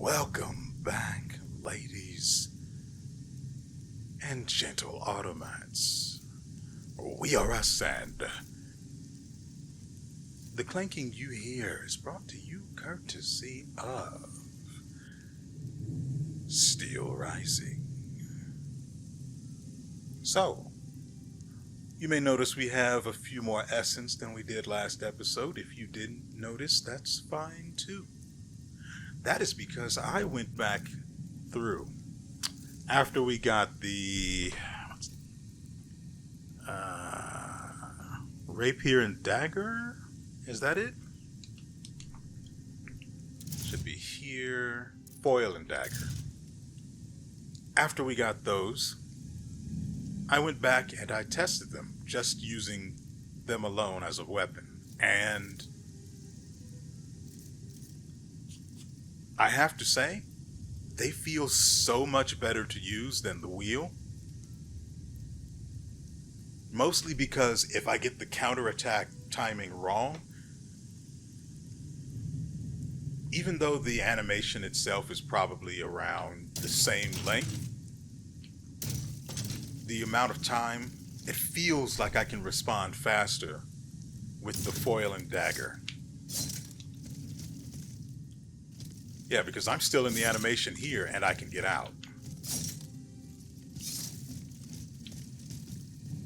Welcome back, ladies and gentle automats. WeArEuS, and the clanking you hear is brought to you courtesy of Steelrising. So, you may notice we have a few more essence than we did last episode. If you didn't notice, that's fine too. That is because I went back through after we got the Rapier and Dagger. Is that it? Should be here. Foil and Dagger. After we got those, I went back and I tested them, just using them alone as a weapon. And I have to say, they feel so much better to use than the wheel. Mostly because if I get the counterattack timing wrong, even though the animation itself is probably around the same length, the amount of time, it feels like I can respond faster with the Foil and Dagger. Yeah, because I'm still in the animation here and I can get out.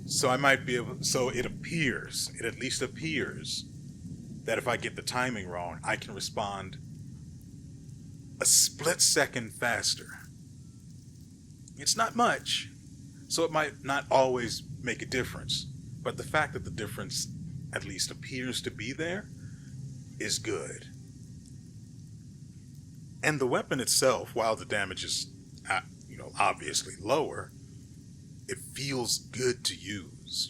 So I might be able, so it at least appears that if I get the timing wrong, I can respond a split second faster. It's not much, so it might not always make a difference, but the fact that the difference at least appears to be there is good. And the weapon itself, while the damage is, obviously lower, it feels good to use,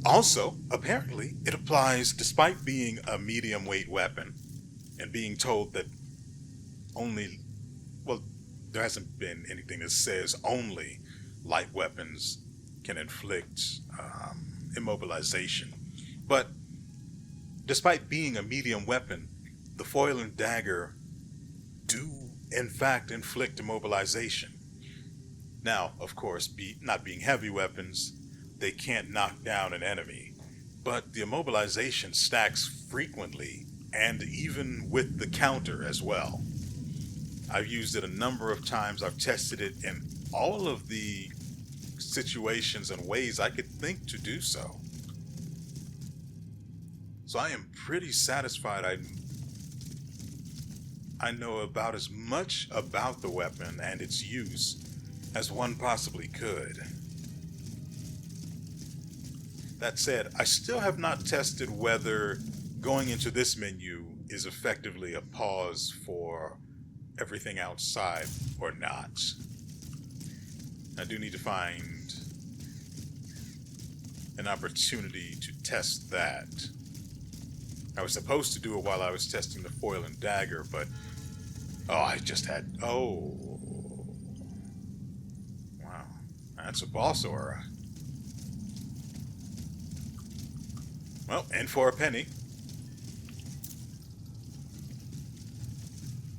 Also, apparently, it applies despite being a medium weight weapon and being told that there hasn't been anything that says only light weapons can inflict immobilization. But despite being a medium weapon, the Foil and Dagger do, in fact, inflict immobilization. Now, of course, not being heavy weapons, they can't knock down an enemy. But the immobilization stacks frequently, and even with the counter as well. I've used it a number of times. I've tested it in all of the situations and ways I could think to do so. So I am pretty satisfied. I know about as much about the weapon and its use as one possibly could. That said, I still have not tested whether going into this menu is effectively a pause for everything outside or not. I do need to find an opportunity to test that. I was supposed to do it while I was testing the Foil and Dagger, but wow, that's a boss aura. Well, in for a penny.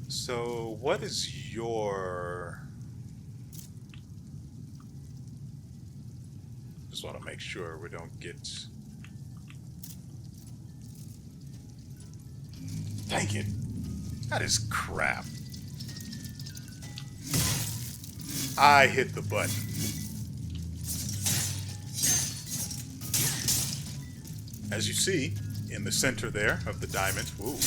So, what is your... Just want to make sure we don't get... Dang it. That is crap. I hit the button. As you see, in the center there of the diamond, ooh.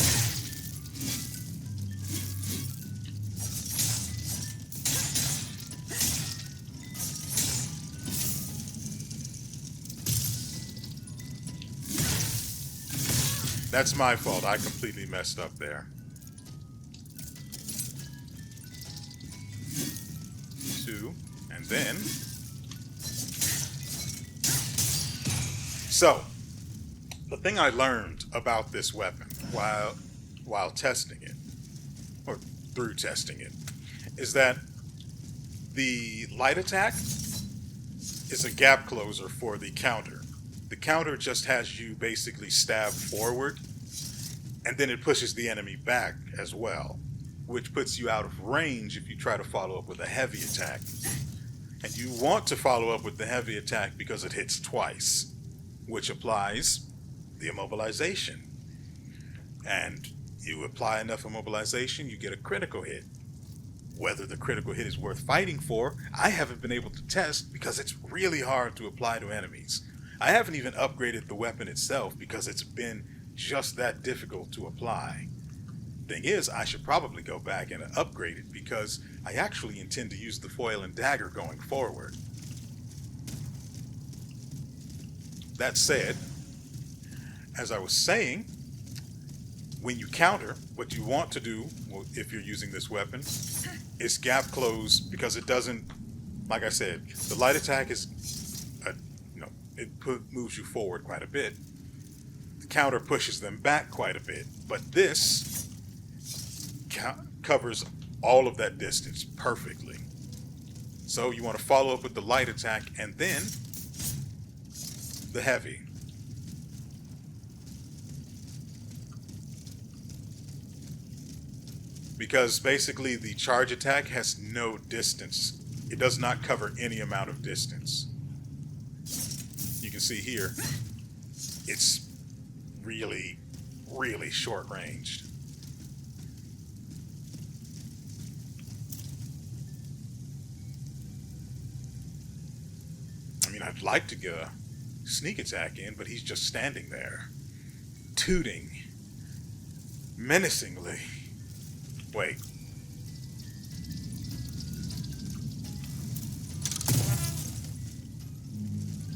That's my fault. I completely messed up there. 2, and then... So, the thing I learned about this weapon while testing it, or through testing it, is that the light attack is a gap closer for the counter. The counter just has you basically stab forward, and then it pushes the enemy back as well. which puts you out of range if you try to follow up with a heavy attack. And you want to follow up with the heavy attack because it hits twice, which applies the immobilization. And you apply enough immobilization, you get a critical hit. Whether the critical hit is worth fighting for, I haven't been able to test because it's really hard to apply to enemies. I haven't even upgraded the weapon itself because it's been just that difficult to apply. Thing is, I should probably go back and upgrade it because I actually intend to use the Foil and Dagger going forward. That said, as I was saying, when you counter, what you want to do, well, if you're using this weapon, is gap close, because it doesn't, like I said, the light attack is, moves you forward quite a bit. The counter pushes them back quite a bit, but this covers all of that distance perfectly. So you want to follow up with the light attack and then the heavy. Because basically the charge attack has no distance. It does not cover any amount of distance. You can see here, it's really, really short ranged. I mean, I'd like to get a sneak attack in, but he's just standing there, tooting menacingly. Wait.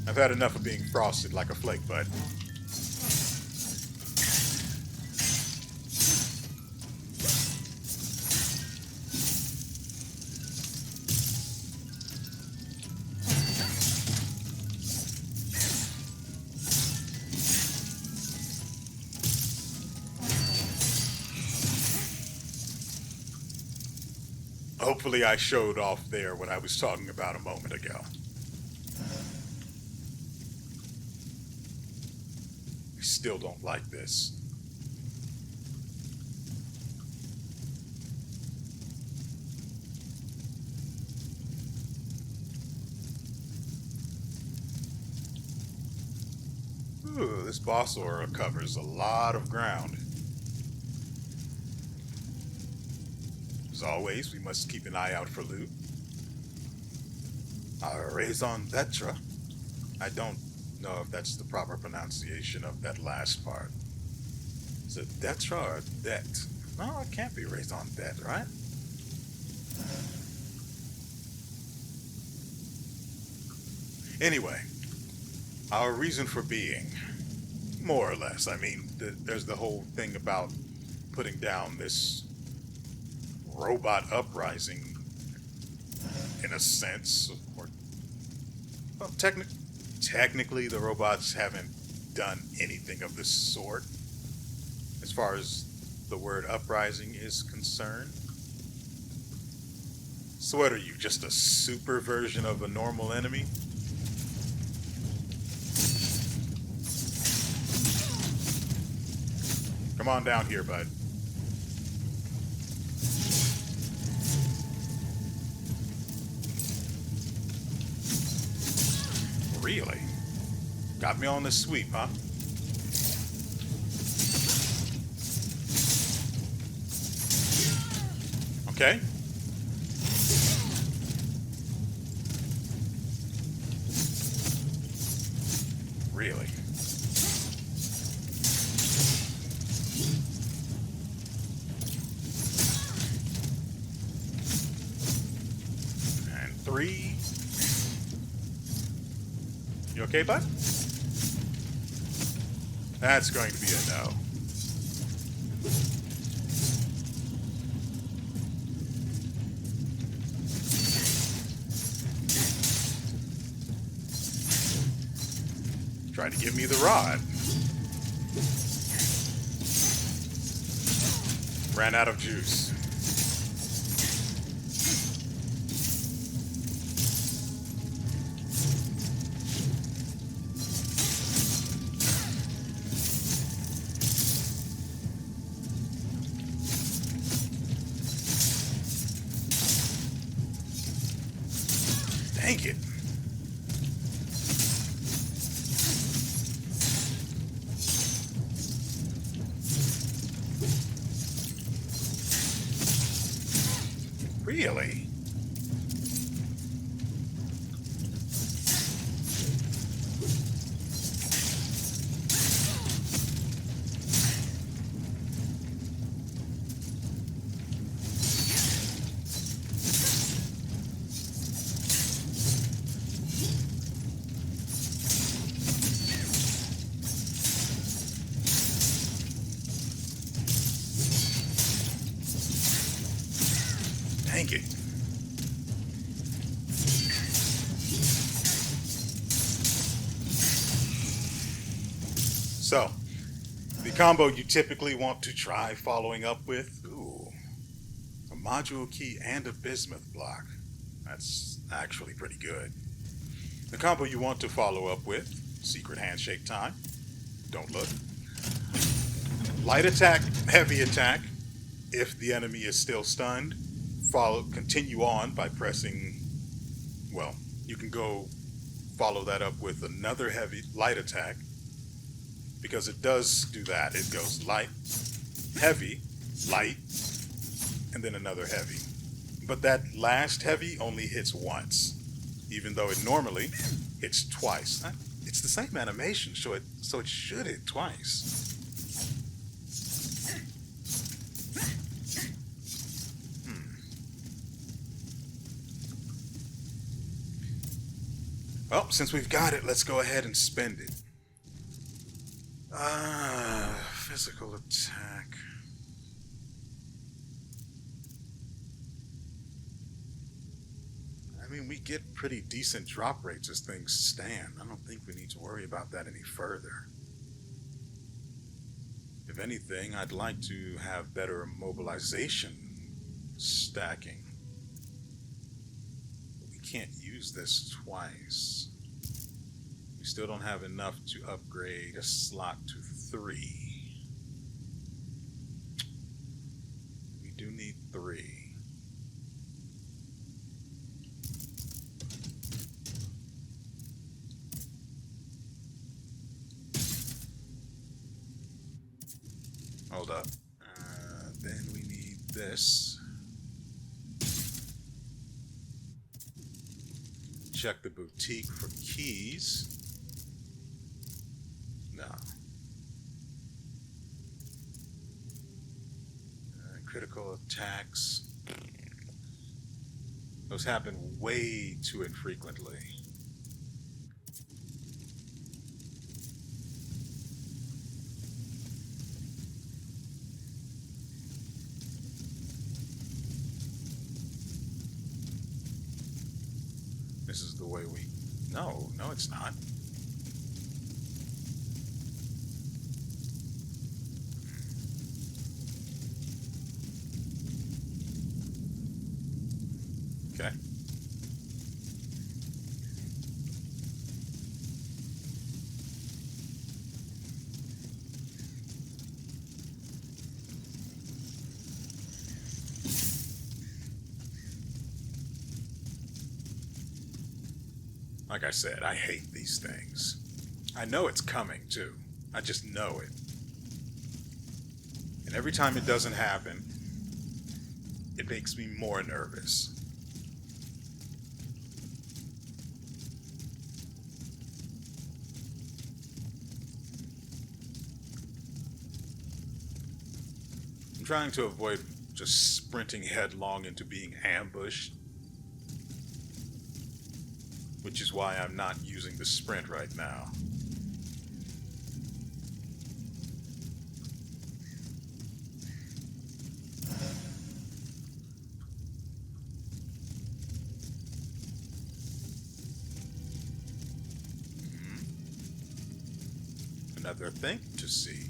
I've had enough of being frosted like a flake bud. Hopefully I showed off there what I was talking about a moment ago. I still don't like this. Ooh, this boss aura covers a lot of ground. As always, we must keep an eye out for loot. Our raison d'etre. I don't know if that's the proper pronunciation of that last part. Is it d'etre or det? No, it can't be raison d'etre, right? Anyway, our reason for being, more or less. I mean, there's the whole thing about putting down this robot uprising, in a sense, or well, technically the robots haven't done anything of this sort as far as the word uprising is concerned. So what are you, just a super version of a normal enemy? Come on down here, bud. Really? Got me on the sweep, huh? Okay. Really? And 3. You okay, bud? That's going to be a no. Trying to give me the rod. Ran out of juice. Really? Dang it. So, the combo you typically want to try following up with, a module key and a bismuth block. That's actually pretty good. The combo you want to follow up with, secret handshake time. Don't look. Light attack, heavy attack. If the enemy is still stunned, continue on by pressing, well, you can go follow that up with another light attack, because it does do that. It goes light, heavy, light, and then another heavy. But that last heavy only hits once, even though it normally hits twice. It's the same animation, so it should hit twice. Well, since we've got it, let's go ahead and spend it. Physical attack. I mean, we get pretty decent drop rates as things stand. I don't think we need to worry about that any further. If anything, I'd like to have better mobilization stacking. But we can't use this twice. We still don't have enough to upgrade a slot to 3. We do need 3. Hold up. Then we need this. Check the boutique for keys. No. Critical attacks. Those happen way too infrequently. This is the way we... No, it's not. Okay. Like I said, I hate these things. I know it's coming, too. I just know it. And every time it doesn't happen, it makes me more nervous. I'm trying to avoid just sprinting headlong into being ambushed. Which is why I'm not using the sprint right now. Another thing to see.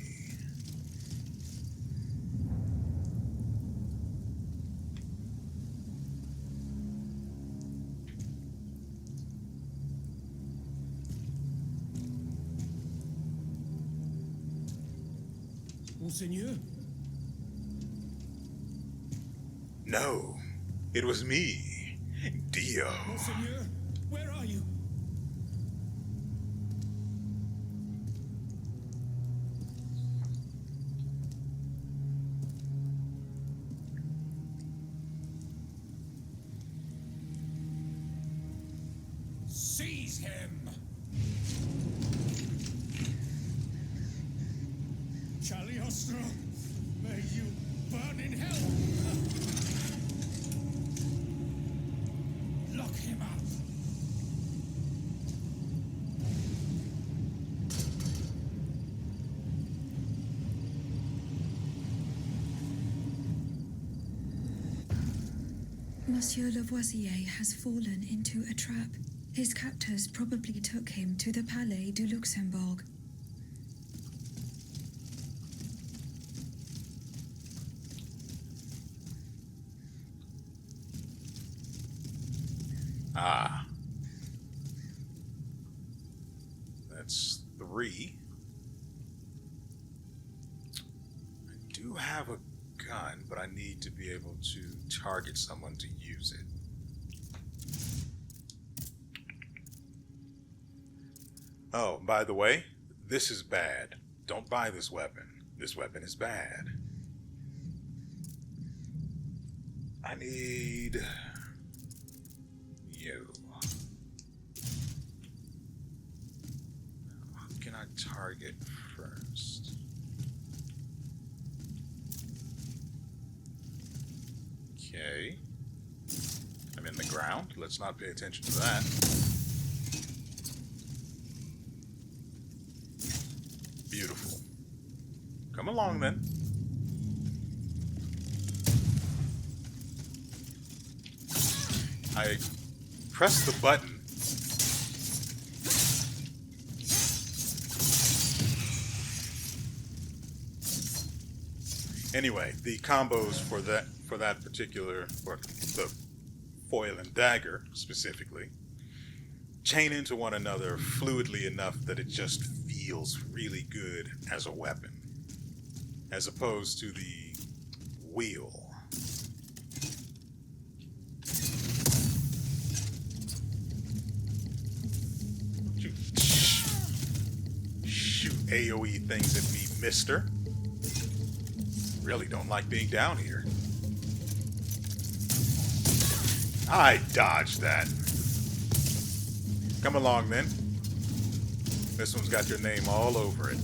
Monseigneur? No, it was me, Dio. Monseigneur, where are you? them. Cagliostro, may you burn in hell. Lock him up. Monsieur Lavoisier has fallen into a trap. His captors probably took him to the Palais du Luxembourg. Ah. That's 3. I do have a gun, but I need to be able to target someone to use it. Oh, by the way, this is bad. Don't buy this weapon. This weapon is bad. I need you. Who can I target first? Okay. I'm in the ground. Let's not pay attention to that. Beautiful. Come along then. I press the button. Anyway, the combos for that particular, for the Foil and Dagger specifically, chain into one another fluidly enough that it just feels really good as a weapon, as opposed to the wheel. Don't you shoot AoE things at me, mister. Really don't like being down here. I dodged that. Come along then. This one's got your name all over it.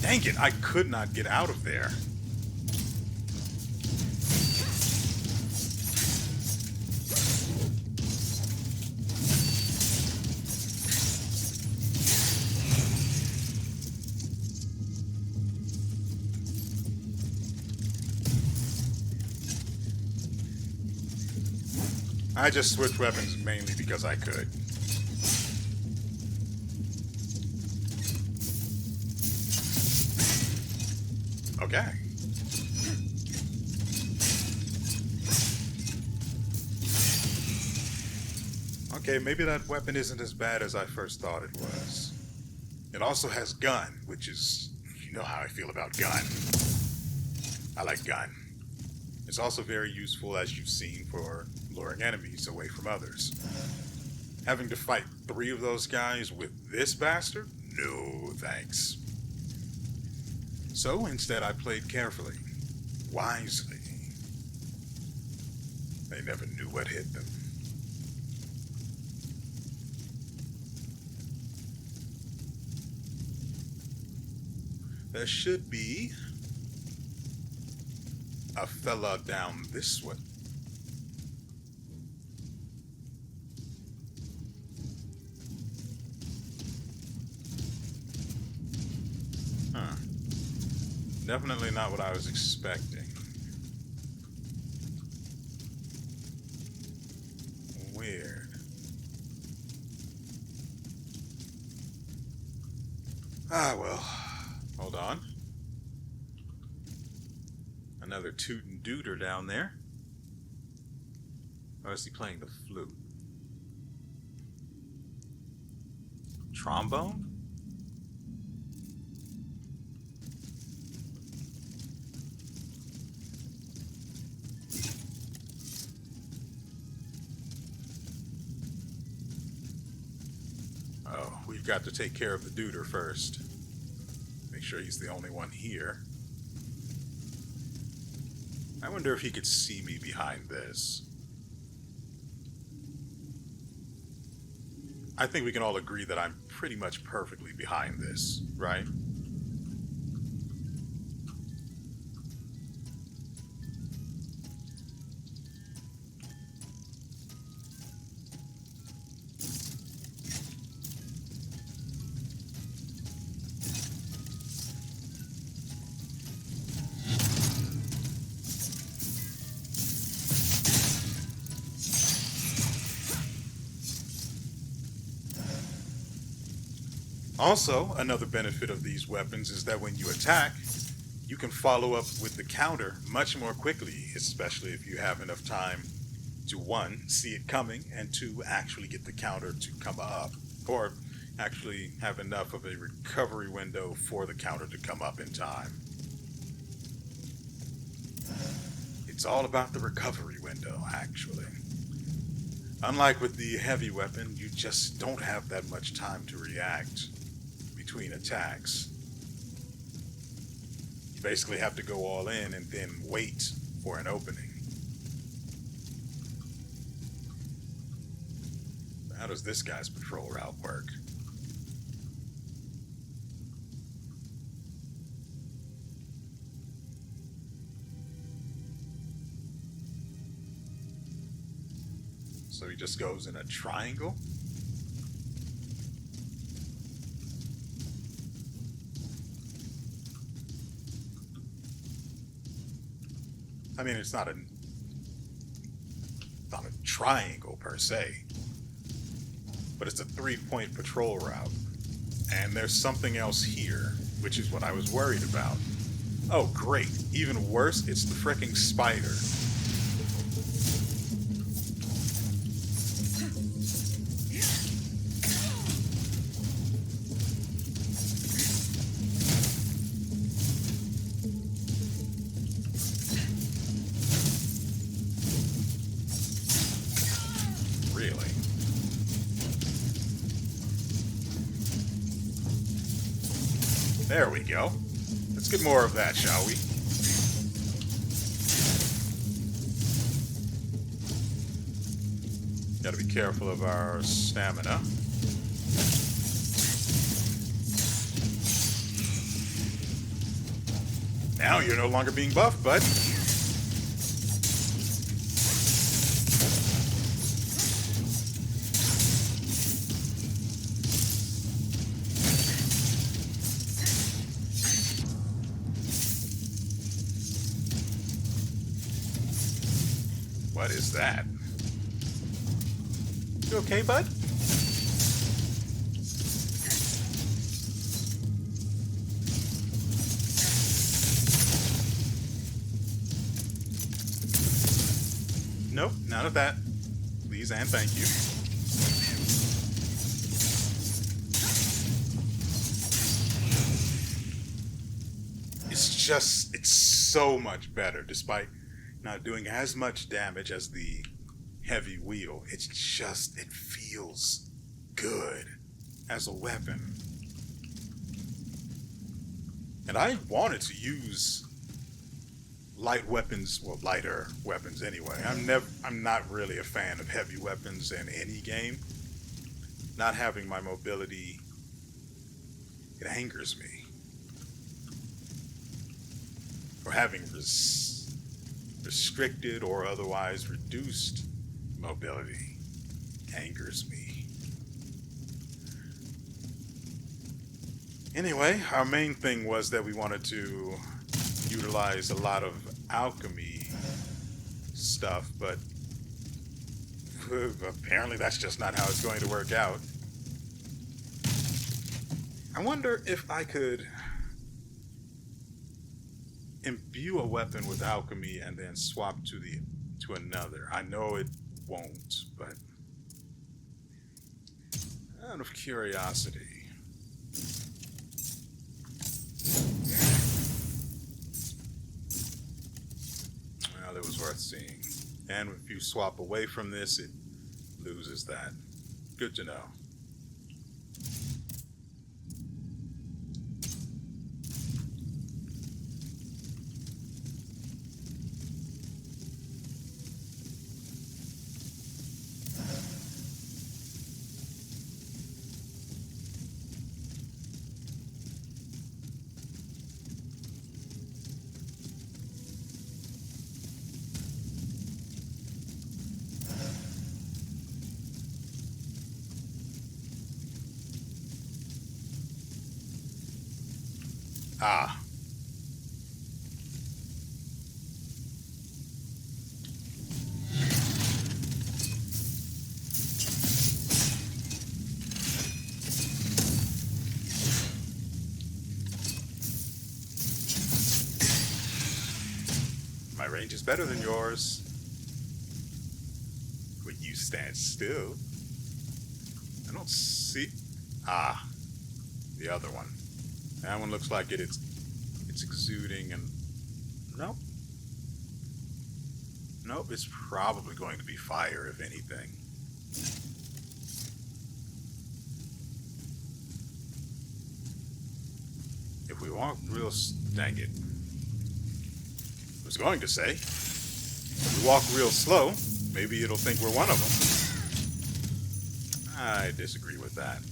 Dang it, I could not get out of there. I just switched weapons mainly because I could. Okay. Okay, maybe that weapon isn't as bad as I first thought it was. It also has gun, which is, you know how I feel about gun. I like gun. It's also very useful, as you've seen, for luring enemies away from others. Having to fight 3 of those guys with this bastard? No, thanks. So instead I played carefully, wisely. They never knew what hit them. There should be a fella down this way. Huh. Definitely not what I was expecting. Weird. Ah, well. Hold on. Another tootin' dooter down there. Or is he playing the flute? Trombone? we've got to take care of the duder first. Make sure he's the only one here. I wonder if he could see me behind this. I think we can all agree that I'm pretty much perfectly behind this, right? Also, another benefit of these weapons is that when you attack, you can follow up with the counter much more quickly, especially if you have enough time to, one, see it coming, and two, actually get the counter to come up, or actually have enough of a recovery window for the counter to come up in time. It's all about the recovery window, actually. Unlike with the heavy weapon, you just don't have that much time to react between attacks. You basically have to go all in and then wait for an opening. How does this guy's patrol route work? So he just goes in a triangle? I mean, it's not a triangle per se, but it's a 3-point patrol route. And there's something else here, which is what I was worried about. Oh, great. Even worse, it's the frickin' spider. There we go. Let's get more of that, shall we? Gotta be careful of our stamina. Now you're no longer being buffed, bud. What is that? You okay, bud? Nope, none of that. Please and thank you. It's so much better, despite not doing as much damage as the heavy wheel. It feels good as a weapon. And I wanted to use light weapons, well, lighter weapons anyway. I'm not really a fan of heavy weapons in any game. Not having my mobility, it angers me. Or having restricted or otherwise reduced mobility angers me. Anyway, our main thing was that we wanted to utilize a lot of alchemy stuff, but apparently that's just not how it's going to work out. I wonder if I could imbue a weapon with alchemy and then swap to another. I know it won't, but out of curiosity. Well, it was worth seeing. And if you swap away from this, it loses that. Good to know. Ah. My range is better than yours. Would you stand still? I don't see... Ah. The other one. That one looks like it's exuding and... Nope. Nope, it's probably going to be fire, if anything. If we walk real... Dang it. I was going to say, if we walk real slow, maybe it'll think we're one of them. I disagree with that.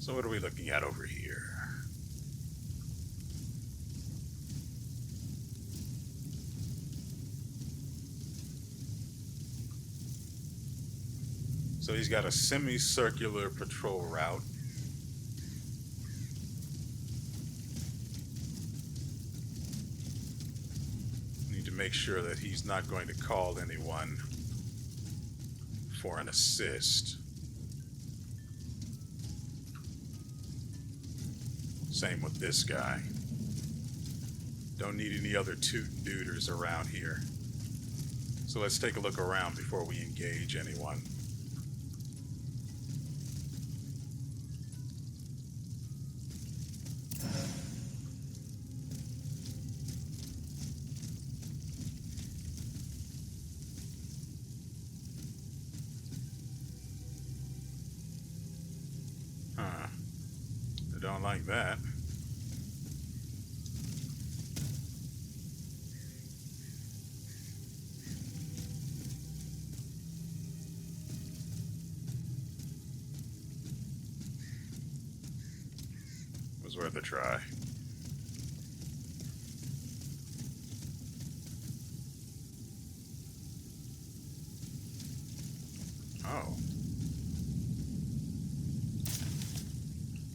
So what are we looking at over here? So he's got a semicircular patrol route. Need to make sure that he's not going to call anyone for an assist. Same with this guy. Don't need any other toot-dooters around here. So let's take a look around before we engage anyone. Huh. I don't like that. Was worth a try. Oh.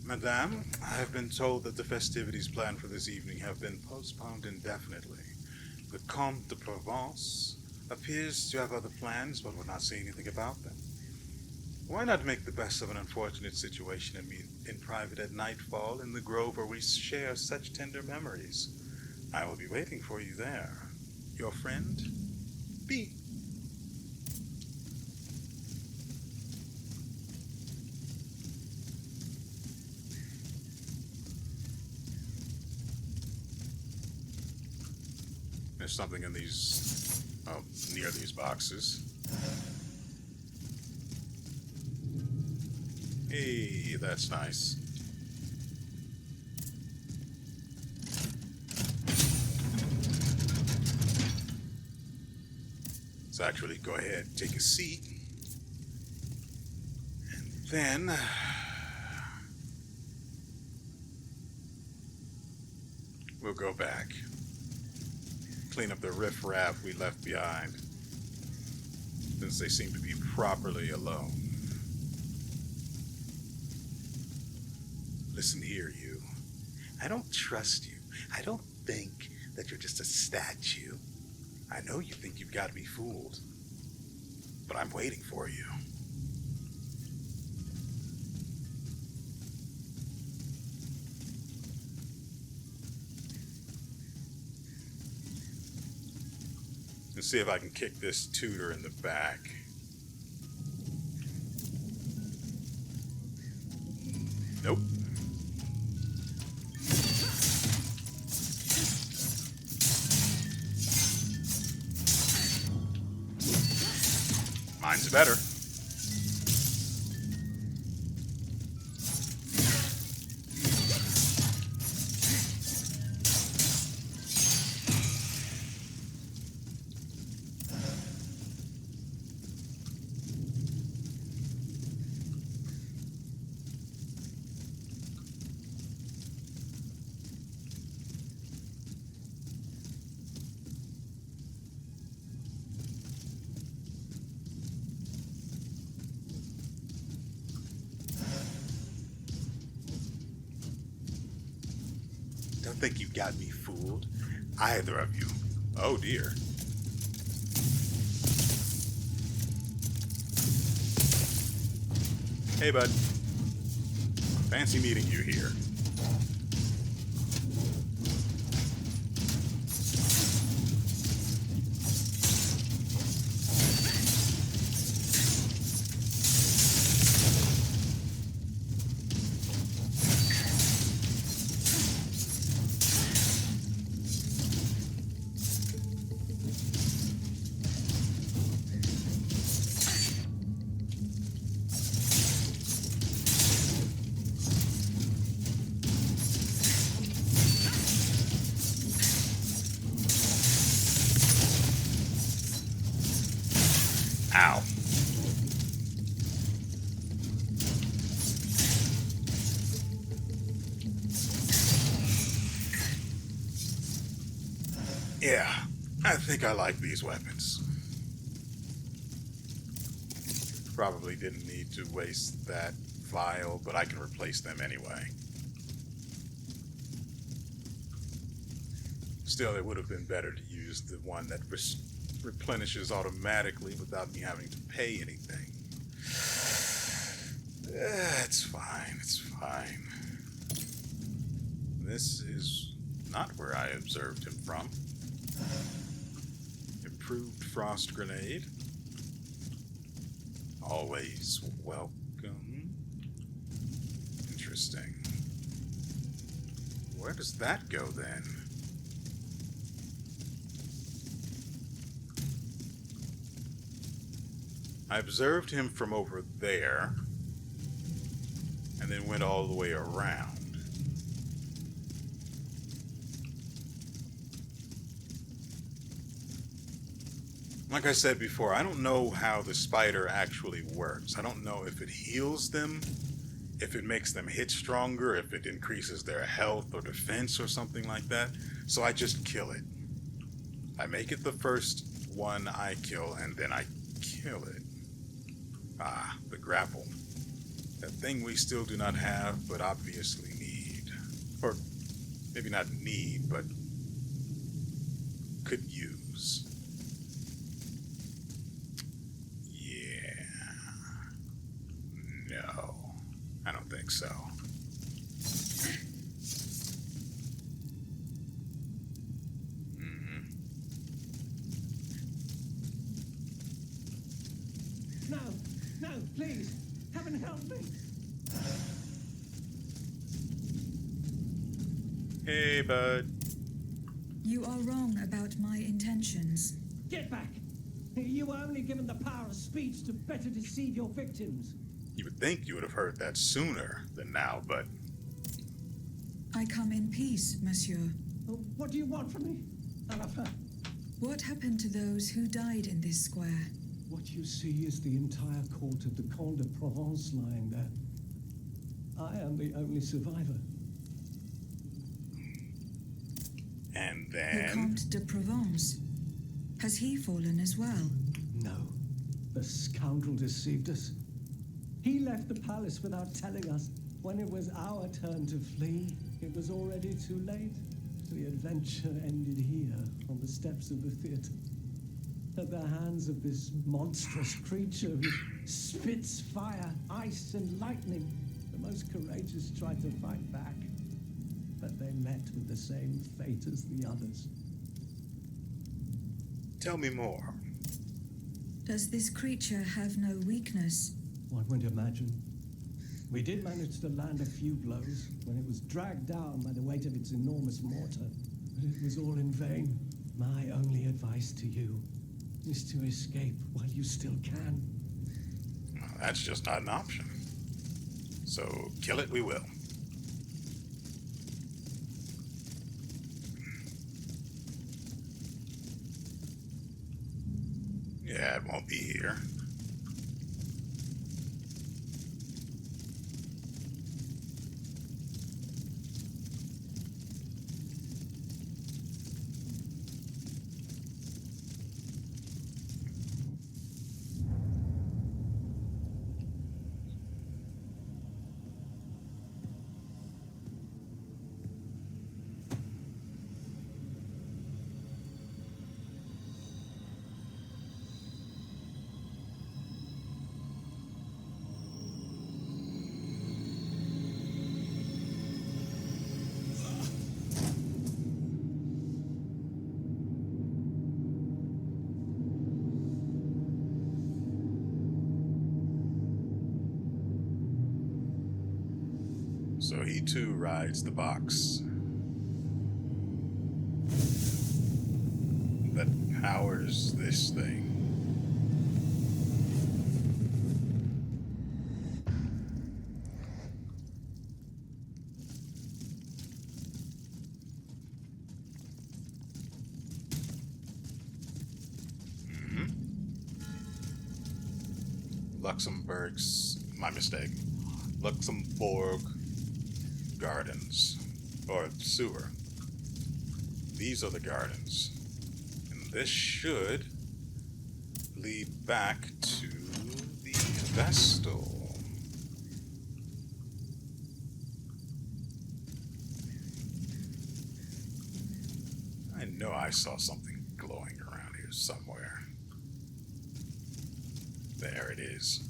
Madame, I have been told that the festivities planned for this evening have been postponed indefinitely. The Comte de Provence appears to have other plans, but will not say anything about them. Why not make the best of an unfortunate situation and meet in private at nightfall in the grove where we share such tender memories? I will be waiting for you there. Your friend, B. There's something in these, oh, near these boxes. Hey, that's nice. Let's actually go ahead and take a seat. And then... we'll go back. Clean up the riffraff we left behind, since they seem to be properly alone. Listen here, you. I don't trust you. I don't think that you're just a statue. I know you think you've got me fooled, but I'm waiting for you. Let's see if I can kick this tutor in the back. Nope. Mine's better. think you got me fooled. Either of you. Oh dear. Hey, bud. Fancy meeting you here. Ow. Yeah, I think I like these weapons. Probably didn't need to waste that vial, but I can replace them anyway. Still, it would have been better to use the one that replenishes automatically without me having to pay anything. It's fine, it's fine. This is not where I observed him from. Improved frost grenade. Always welcome. Interesting. Where does that go then? I observed him from over there, and then went all the way around. Like I said before, I don't know how the spider actually works. I don't know if it heals them, if it makes them hit stronger, if it increases their health or defense or something like that. So I just kill it. I make it the first one I kill, and then I kill it. Ah, the grapple. That thing we still do not have, but obviously need. Or maybe not need, but could use. Yeah. No. I don't think so. No, please. Heaven help me. Hey, bud. You are wrong about my intentions. Get back. You were only given the power of speech to better deceive your victims. You would think you would have heard that sooner than now, but I come in peace, monsieur. What do you want from me? Alpha? What happened to those who died in this square? What you see is the entire court of the Comte de Provence lying there. I am the only survivor. and The then Comte de Provence. Has he fallen as well? No. The scoundrel deceived us. He left the palace without telling us. When it was our turn to flee, it was already too late. The adventure ended here, on the steps of the theater. At the hands of this monstrous creature who spits fire, ice, and lightning. The most courageous tried to fight back, but they met with the same fate as the others. tell me more. Does this creature have no weakness? One would imagine. We did manage to land a few blows when it was dragged down by the weight of its enormous mortar, but it was all in vain. My only advice to you is to escape while you still can. Well, that's just not an option. So kill it we will. Yeah, it won't be here. So he too rides the box that powers this thing. Luxembourg's, my mistake. Luxembourg Gardens, or sewer. These are the gardens. And this should lead back to the Vestal. I know I saw something glowing around here somewhere. There it is.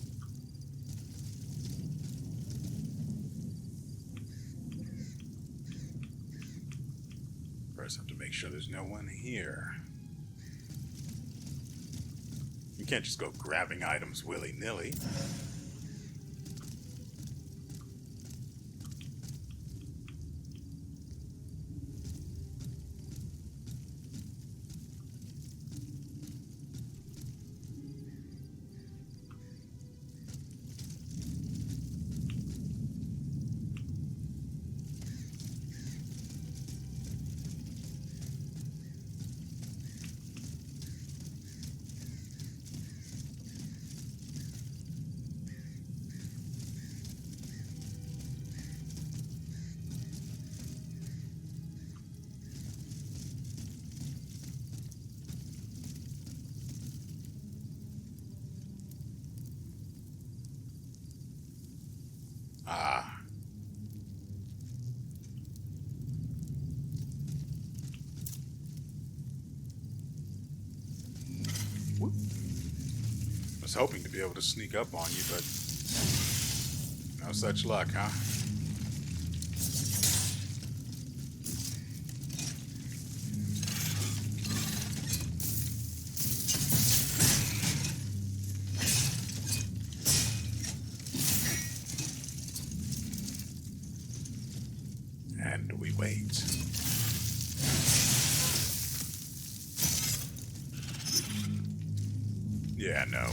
First, I have to make sure there's no one here. You can't just go grabbing items willy-nilly. Ah. Whoop. I was hoping to be able to sneak up on you, but no such luck, huh? And we wait. Yeah, no.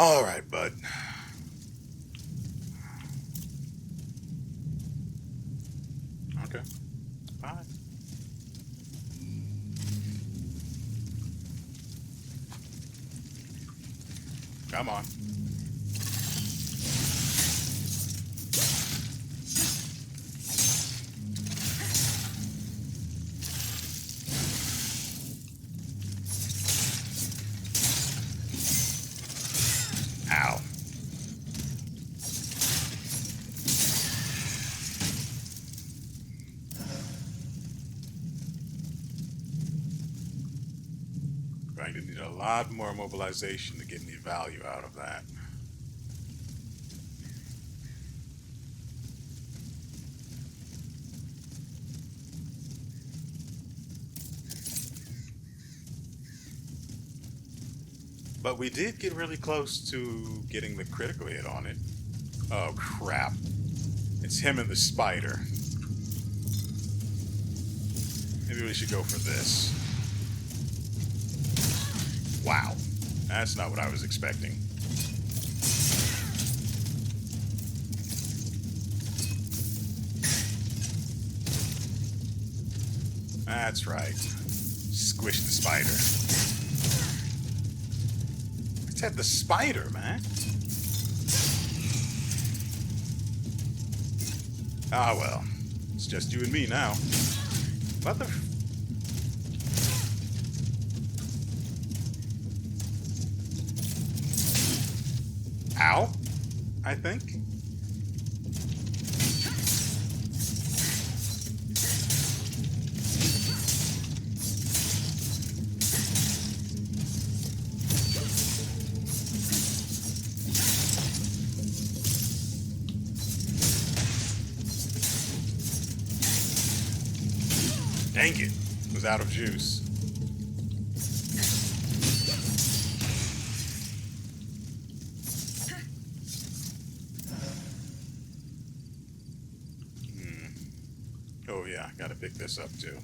All right, bud. Okay. Bye. Come on. Ow. Going to need a lot more mobilization to get any value out of that. But we did get really close to getting the critical hit on it. Oh, crap. It's him and the spider. Maybe we should go for this. Wow. That's not what I was expecting. That's right. Squish the spider. Let's have the spider, man. Ah, well. It's just you and me now. What the... Ow, I think. Dang it, was out of juice. Oh yeah, gotta pick this up too.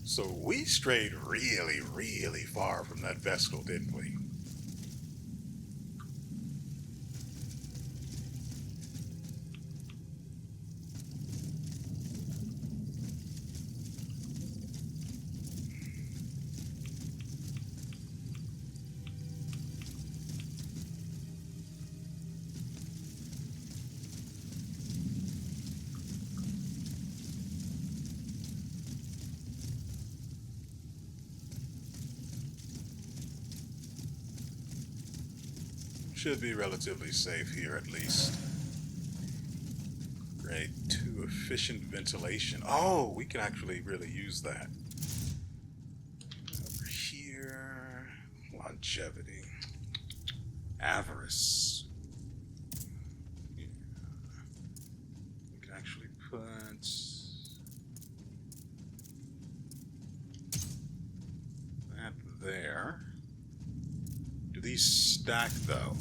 So we strayed really, really far from that Vestal, didn't we? Should be relatively safe here, at least. Grade 2 efficient ventilation. Oh, we can actually really use that. Over here, longevity, avarice. Yeah. We can actually put that there. Do these stack though?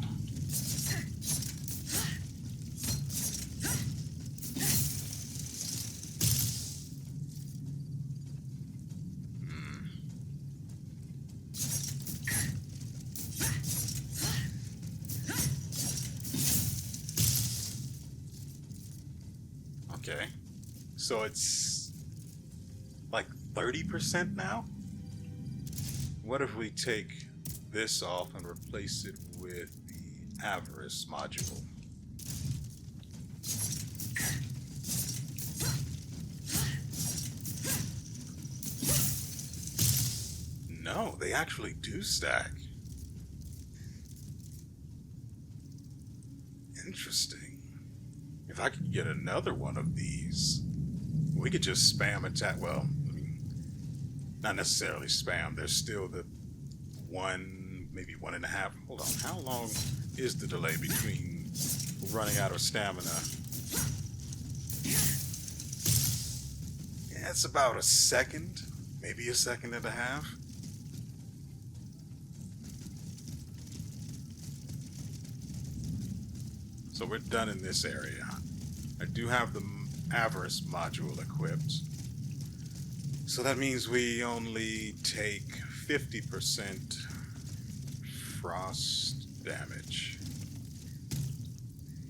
Okay, so it's like 30% now? What if we take this off and replace it with the Avarice module? No, they actually do stack. Interesting. If I could get another one of these, we could just spam attack. Well, I mean, not necessarily spam. There's still the one, maybe 1.5. Hold on. How long is the delay between running out of stamina? Yeah, it's about a second, maybe a second and a half. So we're done in this area. I do have the Avarice module equipped. So that means we only take 50% frost damage.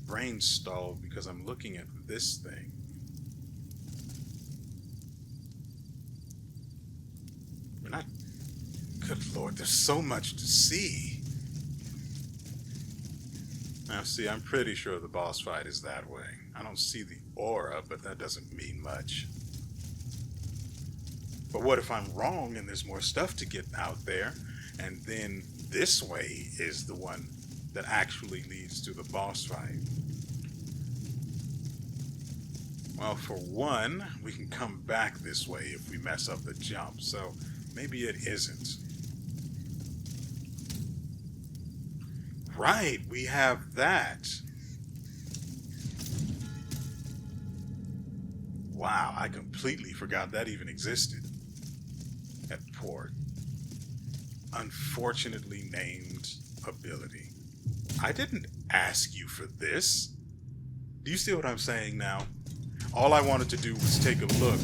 Brain stalled because I'm looking at this thing. We're not... Good Lord, there's so much to see. Now see, I'm pretty sure the boss fight is that way. I don't see the aura, but that doesn't mean much. But what if I'm wrong and there's more stuff to get out there, and then this way is the one that actually leads to the boss fight? Well, for one, we can come back this way if we mess up the jump, so maybe it isn't. Right, we have that. Wow, I completely forgot that even existed. At port. Unfortunately named ability. I didn't ask you for this. Do you see what I'm saying now? All I wanted to do was take a look.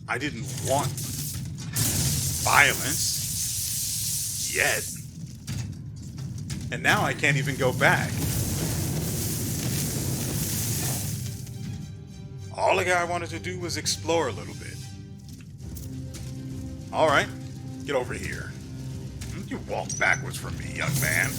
I didn't want violence. Yet. And now I can't even go back. All the guy wanted to do was explore a little bit. Alright, get over here. You walk backwards from me, young man.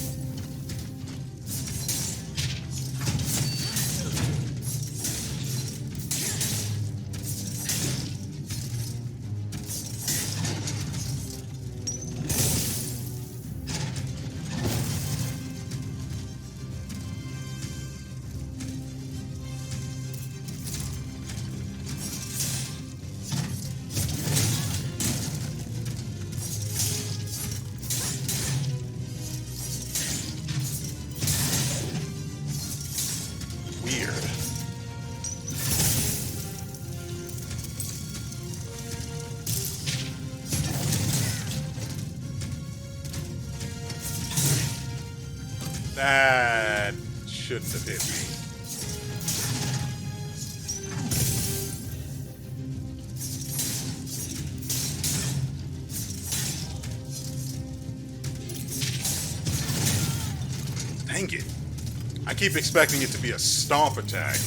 weird. That shouldn't have hit me. Dang it. I keep expecting it to be a stomp attack.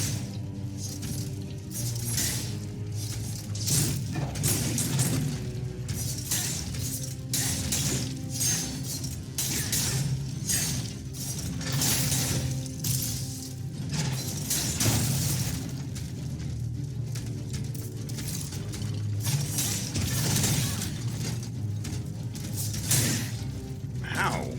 Ow.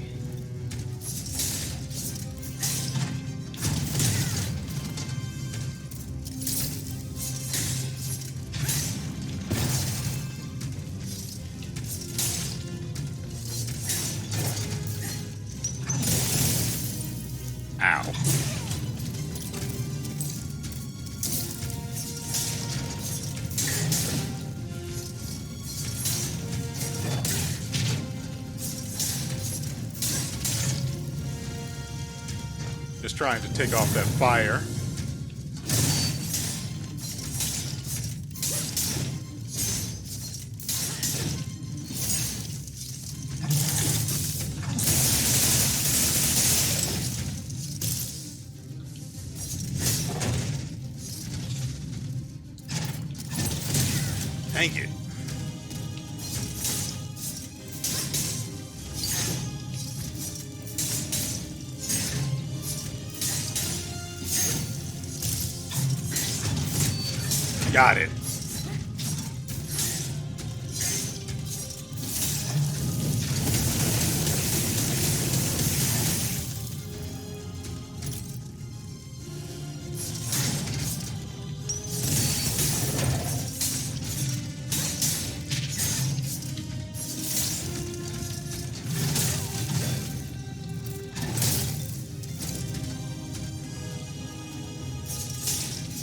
Ow. Just trying to take off that fire. Dang it. Got it.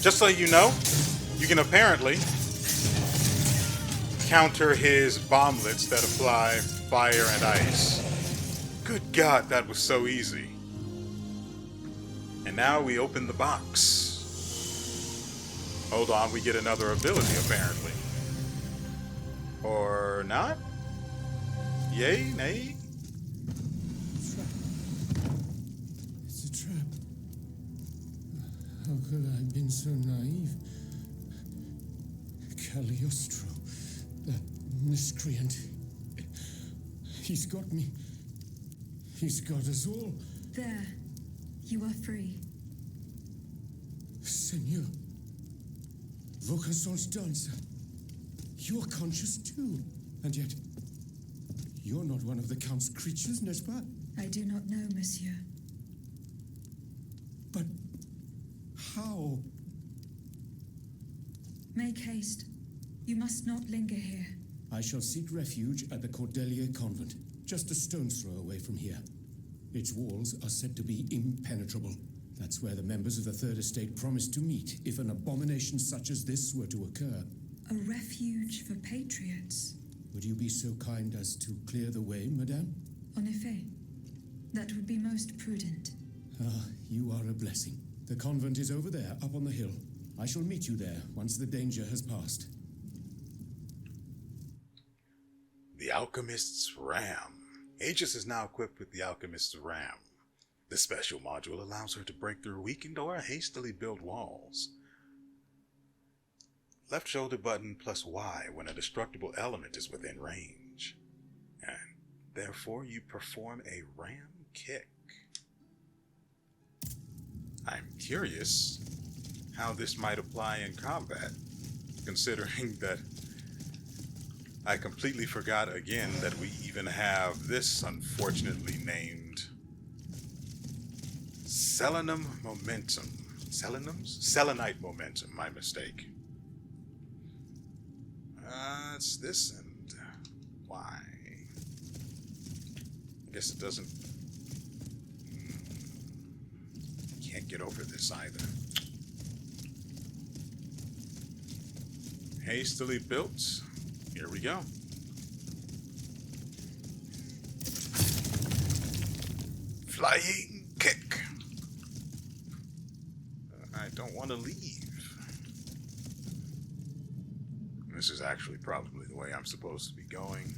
Just so you know, you can apparently counter his bomblets that apply fire and ice. Good God, that was so easy. And now we open the box. Hold on, we get another ability apparently. Or not? Yay, nay? It's a trap. How could I have been so naive? Cagliostro, that miscreant. He's got me. He's got us all. There. You are free. Senor. Vaucanson's dancer. You're conscious too. And yet, you're not one of the Count's creatures, n'est-ce pas? I do not know, monsieur. But how? Make haste. You must not linger here. I shall seek refuge at the Cordelia Convent, just a stone's throw away from here. Its walls are said to be impenetrable. That's where the members of the Third Estate promised to meet if an abomination such as this were to occur. A refuge for patriots. Would you be so kind as to clear the way, madame? En effet. That would be most prudent. Ah, you are a blessing. The convent is over there, up on the hill. I shall meet you there once the danger has passed. The Alchemist's Ram. Aegis is now equipped with the Alchemist's Ram. This special module allows her to break through weakened or hastily built walls. Left shoulder button plus Y when a destructible element is within range. And therefore you perform a ram kick. I'm curious how this might apply in combat, considering that I completely forgot again that we even have this unfortunately named Selenum Momentum. Selenite Momentum, my mistake. It's this and why? I guess it doesn't... Can't get over this either. hastily built. Here we go. Flying kick. I don't want to leave. This is actually probably the way I'm supposed to be going.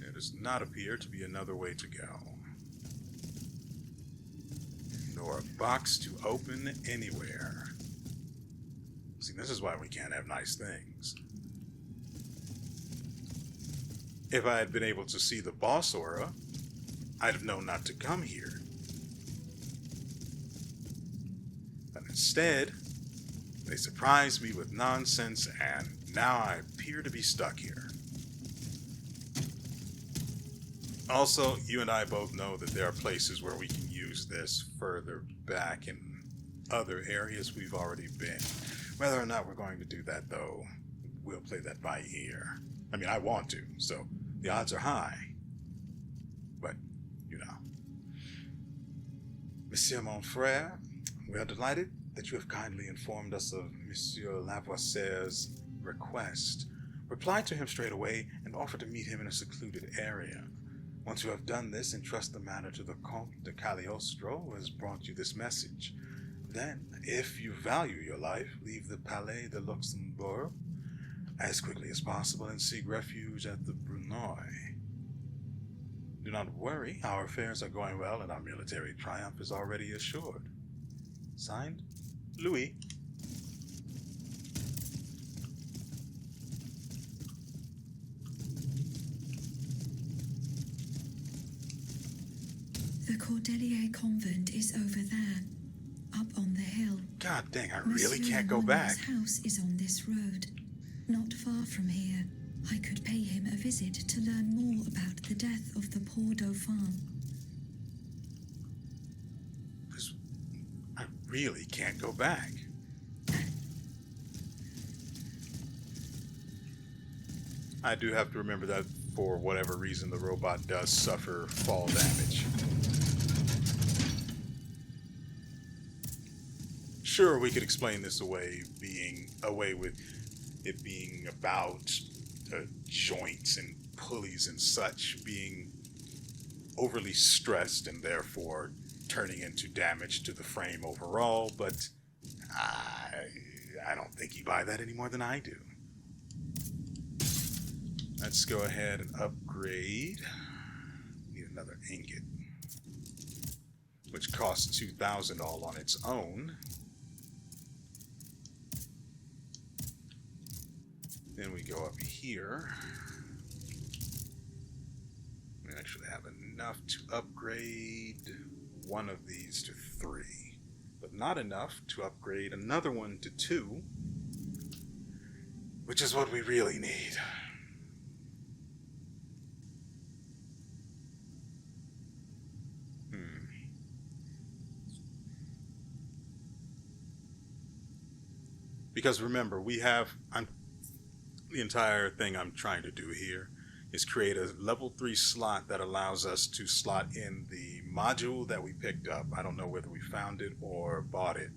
There does not appear to be another way to go. Nor a box to open anywhere. See, this is why we can't have nice things. If I had been able to see the boss aura, I'd have known not to come here. But instead, they surprised me with nonsense, and now I appear to be stuck here. Also, you and I both know that there are places where we can use this further back in other areas we've already been. Whether or not we're going to do that, though, we'll play that by ear. I mean, I want to, so the odds are high. But, you know. Monsieur mon frère, we are delighted that you have kindly informed us of Monsieur Lavoisier's request. Reply to him straight away and offer to meet him in a secluded area. Once you have done this, entrust the matter to the Comte de Cagliostro, who has brought you this message. Then, if you value your life, leave the Palais de Luxembourg as quickly as possible and seek refuge at the Brunoy. Do not worry, our affairs are going well and our military triumph is already assured. Signed, Louis. The Cordelier convent is over there, up on the hill. God dang, I really Monsieur can't go back. Monet's house is on this road, not far from here. I could pay him a visit to learn more about the death of the poor Dauphin. I really can't go back. I do have to remember that for whatever reason the robot does suffer fall damage. Sure, we could explain this away with it being about joints and pulleys and such being overly stressed and therefore turning into damage to the frame overall, but I don't think you buy that any more than I do. Let's go ahead and upgrade. Need another ingot, which costs 2,000 all on its own. Then we go up here. We actually have enough to upgrade one of these to 3, but not enough to upgrade another one to 2, which is what we really need. Because remember, we have... the entire thing I'm trying to do here is create a level 3 slot that allows us to slot in the module that we picked up. I don't know whether we found it or bought it.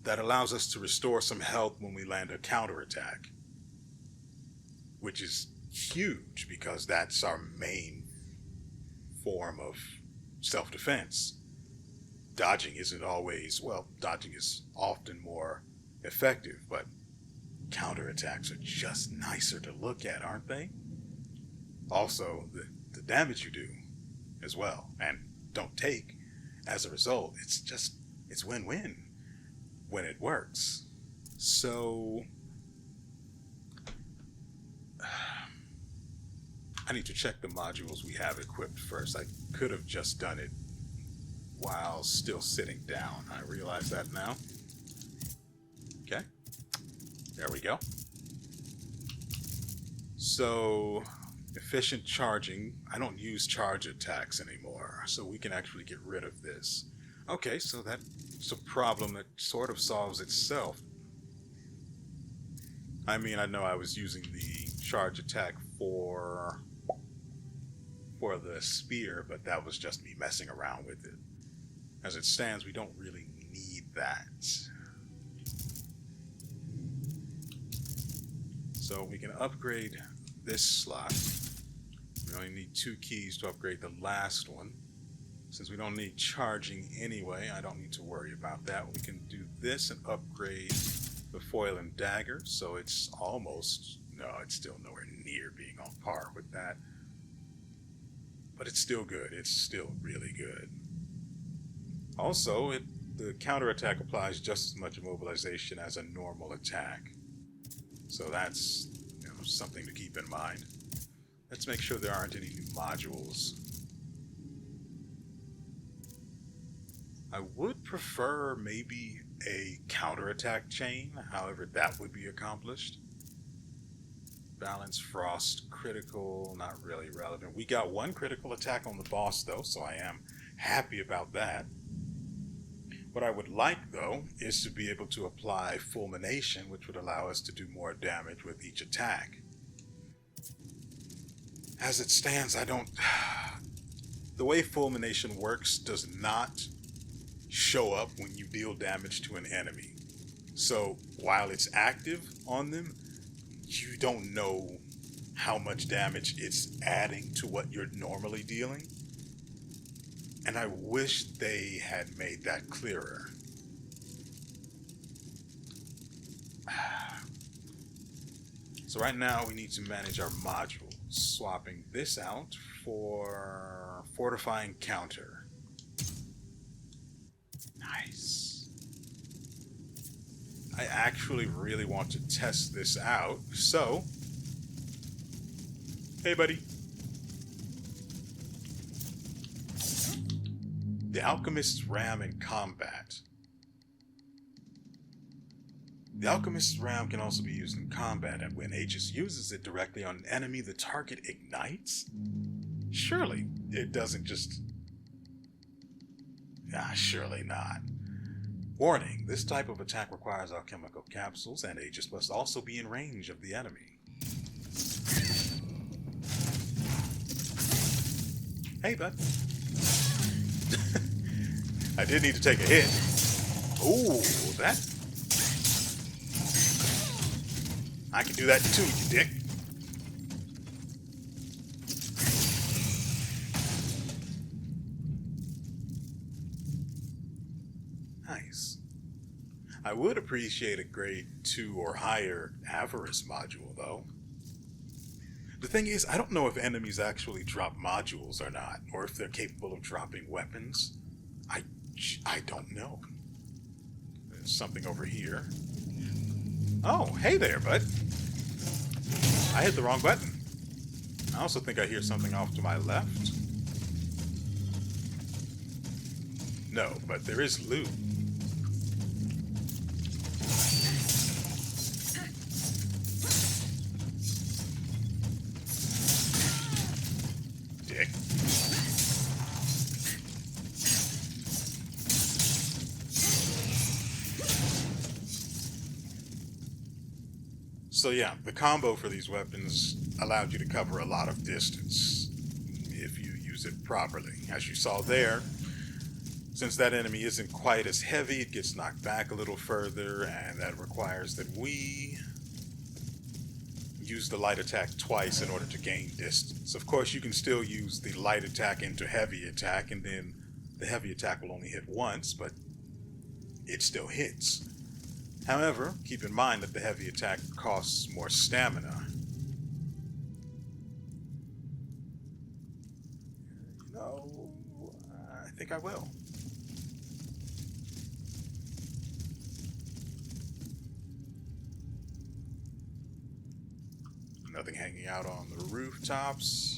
That allows us to restore some health when we land a counterattack, which is huge because that's our main form of self-defense. Dodging isn't always, well, dodging is often more effective, but counterattacks are just nicer to look at, aren't they? Also, the damage you do as well, and don't take as a result, it's win-win when it works. So, I need to check the modules we have equipped first. I could have just done it while still sitting down. I realize that now. Okay. There we go. So, efficient charging. I don't use charge attacks anymore, so we can actually get rid of this. Okay, so that's a problem that sort of solves itself. I mean, I know I was using the charge attack for the spear, but that was just me messing around with it. As it stands, we don't really need that. So we can upgrade this slot. We only need 2 keys to upgrade the last one. Since we don't need charging anyway, I don't need to worry about that. We can do this and upgrade the Foil and Dagger, so it's almost, no, it's still nowhere near being on par with that. But it's still good. It's still really good. Also, the counterattack applies just as much immobilization as a normal attack. So that's, you know, something to keep in mind. Let's make sure there aren't any new modules. I would prefer maybe a counterattack chain, however that would be accomplished. Balance, frost, critical, not really relevant. We got 1 critical attack on the boss though, so I am happy about that. What I would like though is to be able to apply fulmination, which would allow us to do more damage with each attack. As it stands, I don't... The way fulmination works does not show up when you deal damage to an enemy. So while it's active on them, you don't know how much damage it's adding to what you're normally dealing. And I wish they had made that clearer. So right now we need to manage our modules. Swapping this out for fortifying counter. Nice. I actually really want to test this out, so... Hey, buddy. The Alchemist's Ram in combat. The Alchemist's Ram can also be used in combat, and when Aegis uses it directly on an enemy, the target ignites? Surely it doesn't just... surely not. Warning, this type of attack requires alchemical capsules, and Aegis must also be in range of the enemy. Hey, bud. I did need to take a hit. Ooh, that... I can do that too, you dick. Nice. I would appreciate a grade 2 or higher Avarice module, though. The thing is, I don't know if enemies actually drop modules or not, or if they're capable of dropping weapons. I don't know. There's something over here. Oh, hey there, bud. I hit the wrong button. I also think I hear something off to my left. No, but there is loot. Dick. So yeah, the combo for these weapons allowed you to cover a lot of distance if you use it properly. As you saw there, since that enemy isn't quite as heavy, it gets knocked back a little further, and that requires that we use the light attack twice in order to gain distance. Of course, you can still use the light attack into heavy attack, and then the heavy attack will only hit once, but it still hits. However, keep in mind that the heavy attack costs more stamina. You know, I think I will. Nothing hanging out on the rooftops.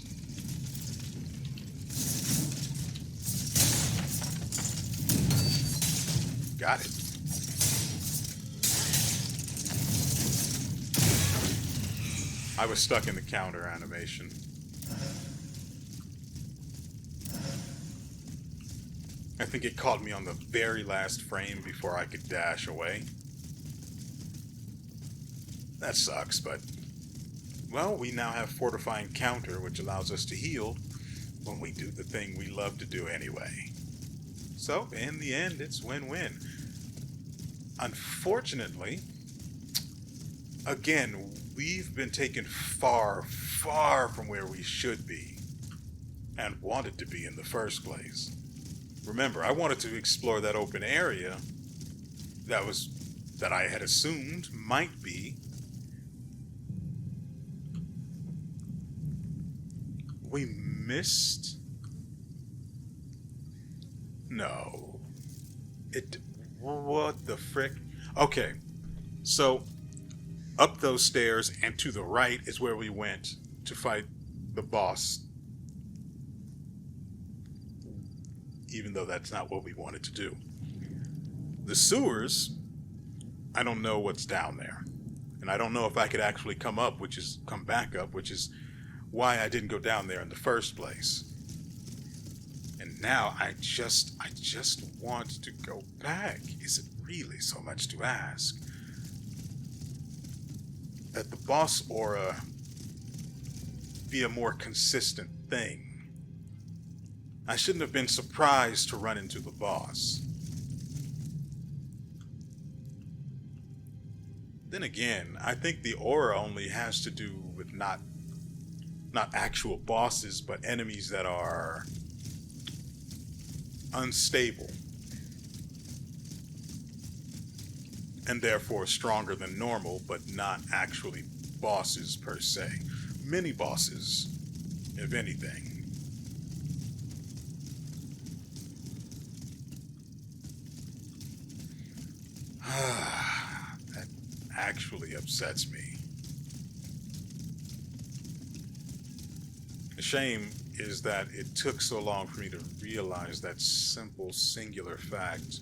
Got it. I was stuck in the counter animation. I think it caught me on the very last frame before I could dash away. That sucks, but... well, we now have fortifying counter, which allows us to heal when we do the thing we love to do anyway. So, in the end, it's win-win. Unfortunately, again, we've been taken far, far from where we should be and wanted to be in the first place. Remember, I wanted to explore that open area that I had assumed might be. We missed? No. What the frick? Okay, so up those stairs and to the right is where we went to fight the boss. Even though that's not what we wanted to do. The sewers, I don't know what's down there. And I don't know if I could actually come back up, which is why I didn't go down there in the first place. And now I just want to go back. Is it really so much to ask? That the boss aura be a more consistent thing. I shouldn't have been surprised to run into the boss. Then again, I think the aura only has to do with not actual bosses, but enemies that are unstable and therefore stronger than normal, but not actually bosses per se. Mini bosses, if anything. That actually upsets me. The shame is that it took so long for me to realize that simple singular fact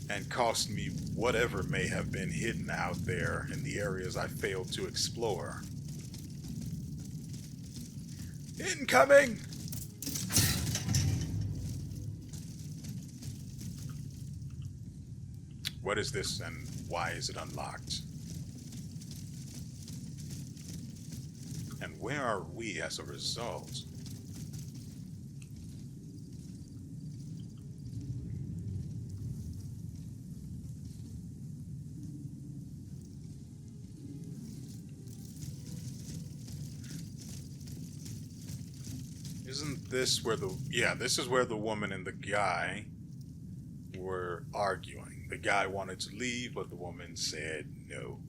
and cost me whatever may have been hidden out there in the areas I failed to explore. Incoming! What is this and why is it unlocked? And where are we as a result? Isn't this where this is where the woman and the guy were arguing. The guy wanted to leave, but the woman said no.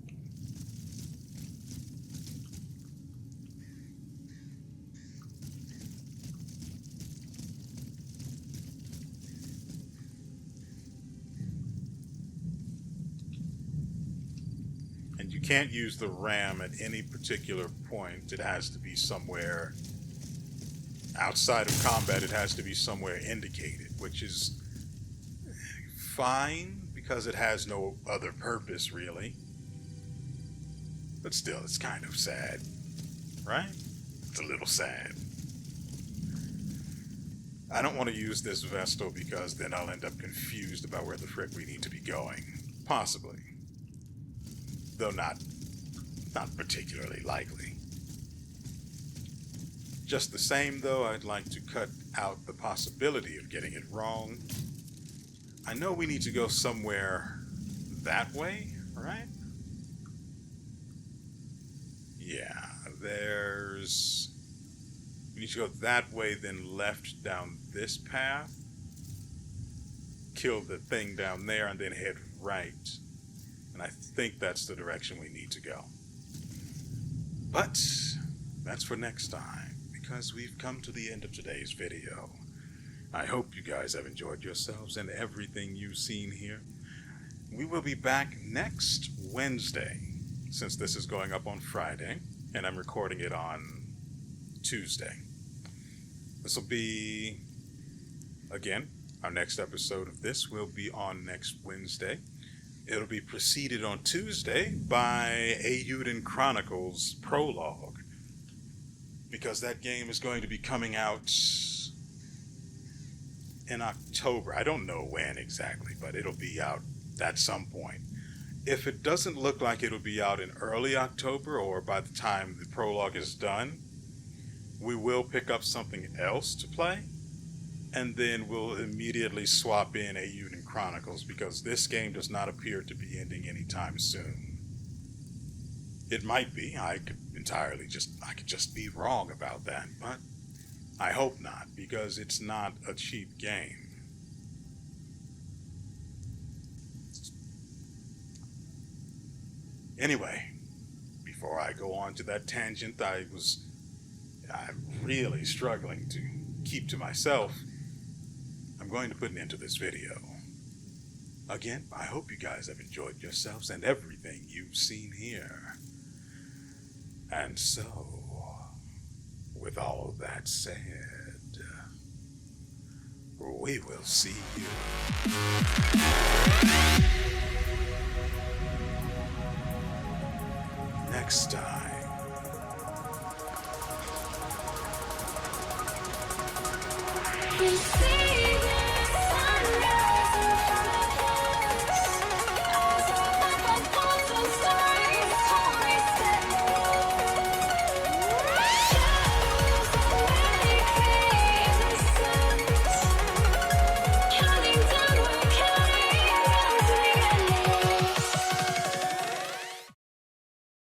And you can't use the ram at any particular point. It has to be somewhere outside of combat. It has to be somewhere indicated, which is fine because it has no other purpose really. But still, it's kind of sad, right? It's a little sad. I don't want to use this Vestal because then I'll end up confused about where the frick we need to be going. Possibly. Though not particularly likely. Just the same though, I'd like to cut out the possibility of getting it wrong. I know we need to go somewhere that way, right? Yeah, we need to go that way, then left down this path. Kill the thing down there and then head right. And I think that's the direction we need to go. But that's for next time, because we've come to the end of today's video. I hope you guys have enjoyed yourselves and everything you've seen here. We will be back next Wednesday, since this is going up on Friday, and I'm recording it on Tuesday. This will be, again, our next episode of this will be on next Wednesday. It'll be preceded on Tuesday by Eiyuden Chronicles Prologue, because that game is going to be coming out in October. I don't know when exactly, but it'll be out at some point. If it doesn't look like it'll be out in early October or by the time the prologue is done, we will pick up something else to play, and then we'll immediately swap in Eiyuden Chronicles, because this game does not appear to be ending anytime soon. It might be. I could just be wrong about that, but I hope not, because it's not a cheap game. Anyway, before I go on to that tangent I'm really struggling to keep to myself, I'm going to put an end to this video. Again, I hope you guys have enjoyed yourselves and everything you've seen here. And so, with all that said, we will see you next time.